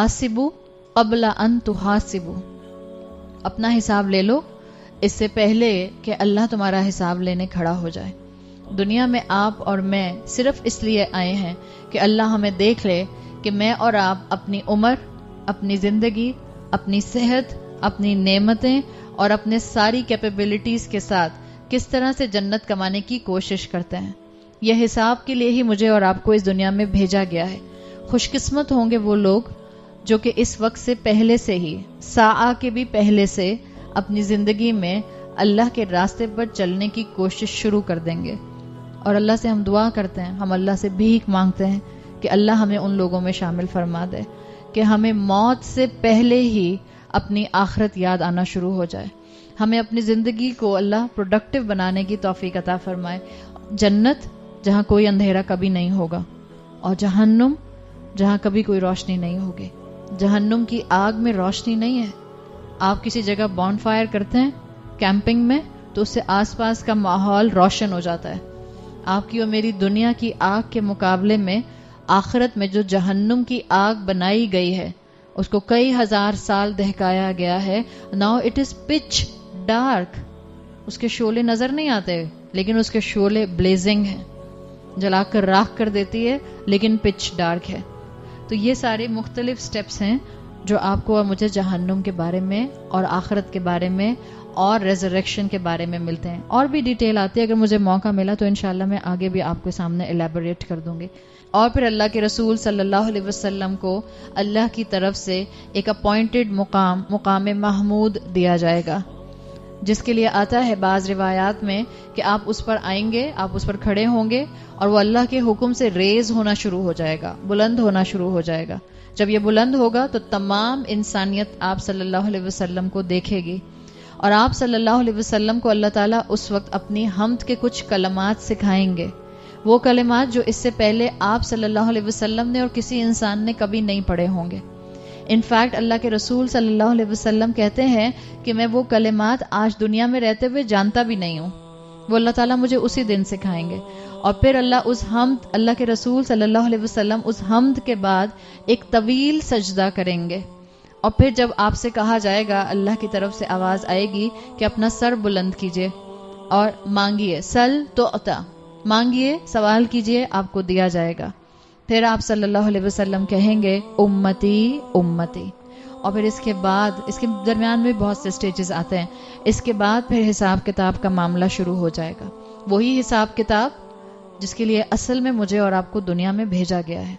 حاسبو قبل ان تحاسبو، اپنا حساب لے لو اس سے پہلے کہ اللہ تمہارا حساب لینے کھڑا ہو جائے۔ دنیا میں آپ اور میں صرف اس لیے آئے ہیں کہ اللہ ہمیں دیکھ لے کہ میں اور آپ اپنی عمر، اپنی زندگی، اپنی صحت، اپنی نعمتیں اور اپنے ساری کیپیبلٹیز کے ساتھ کس طرح سے جنت کمانے کی کوشش کرتے ہیں۔ یہ حساب کے لیے ہی مجھے اور آپ کو اس دنیا میں بھیجا گیا ہے۔ خوش قسمت ہوں گے وہ لوگ جو کہ اس وقت سے پہلے سے ہی، ساعہ کے بھی پہلے سے اپنی زندگی میں اللہ کے راستے پر چلنے کی کوشش شروع کر دیں گے۔ اور اللہ سے ہم دعا کرتے ہیں، ہم اللہ سے بھیک مانگتے ہیں کہ اللہ ہمیں ان لوگوں میں شامل فرما دے کہ ہمیں موت سے پہلے ہی اپنی آخرت یاد آنا شروع ہو جائے، ہمیں اپنی زندگی کو اللہ پروڈکٹیو بنانے کی توفیق عطا فرمائے۔ جنت جہاں کوئی اندھیرا کبھی نہیں ہوگا، اور جہنم جہاں کبھی کوئی روشنی نہیں ہوگی۔ جہنم کی آگ میں روشنی نہیں ہے۔ آپ کسی جگہ بون فائر کرتے ہیں کیمپنگ میں تو اس سے آس پاس کا ماحول روشن ہو جاتا ہے۔ آپ کی اور میری دنیا کی آگ کے مقابلے میں آخرت میں جو جہنم کی آگ بنائی گئی ہے، اس کو کئی ہزار سال دہکایا گیا ہے۔ Now it is pitch dark, اس کے شعلے نظر نہیں آتے لیکن اس کے شعلے بلیزنگ ہیں، جلا کر راکھ کر دیتی ہے لیکن پچ ڈارک ہے۔ تو یہ سارے مختلف سٹیپس ہیں جو آپ کو اور مجھے جہنم کے بارے میں اور آخرت کے بارے میں اور ریزریکشن کے بارے میں ملتے ہیں۔ اور بھی ڈیٹیل آتی ہے، اگر مجھے موقع ملا تو انشاءاللہ میں آگے بھی آپ کے سامنے الیبوریٹ کر دوں گی۔ اور پھر اللہ کے رسول صلی اللہ علیہ وسلم کو اللہ کی طرف سے ایک اپوائنٹڈ مقام محمود دیا جائے گا، جس کے لیے آتا ہے بعض روایات میں کہ آپ اس پر آئیں گے، آپ اس پر کھڑے ہوں گے اور وہ اللہ کے حکم سے ریز ہونا شروع ہو جائے گا، بلند ہونا شروع ہو جائے گا۔ جب یہ بلند ہوگا تو تمام انسانیت آپ صلی اللہ علیہ وسلم کو دیکھے گی، اور آپ صلی اللہ علیہ وسلم کو اللہ تعالیٰ اس وقت اپنی حمد کے کچھ کلمات سکھائیں گے، وہ کلمات جو اس سے پہلے آپ صلی اللہ علیہ وسلم نے اور کسی انسان نے کبھی نہیں پڑھے ہوں گے۔ انفیکٹ اللہ کے رسول صلی اللہ علیہ وسلم کہتے ہیں کہ میں وہ کلمات آج دنیا میں رہتے ہوئے جانتا بھی نہیں ہوں، وہ اللہ تعالیٰ مجھے اسی دن سکھائیں گے۔ اور پھر اللہ کے رسول صلی اللہ علیہ وسلم اس حمد کے بعد ایک طویل سجدہ کریں گے، اور پھر جب آپ سے کہا جائے گا، اللہ کی طرف سے آواز آئے گی کہ اپنا سر بلند کیجئے اور مانگیے، سل تو عطا، مانگیے، سوال کیجئے، آپ کو دیا جائے گا۔ پھر آپ صلی اللہ علیہ وسلم کہیں گے امتی امتی، اور پھر اس کے درمیان میں بہت سے سٹیجز آتے ہیں۔ اس کے بعد پھر حساب کتاب کا معاملہ شروع ہو جائے گا، وہی حساب کتاب جس کے لیے اصل میں مجھے اور آپ کو دنیا میں بھیجا گیا ہے۔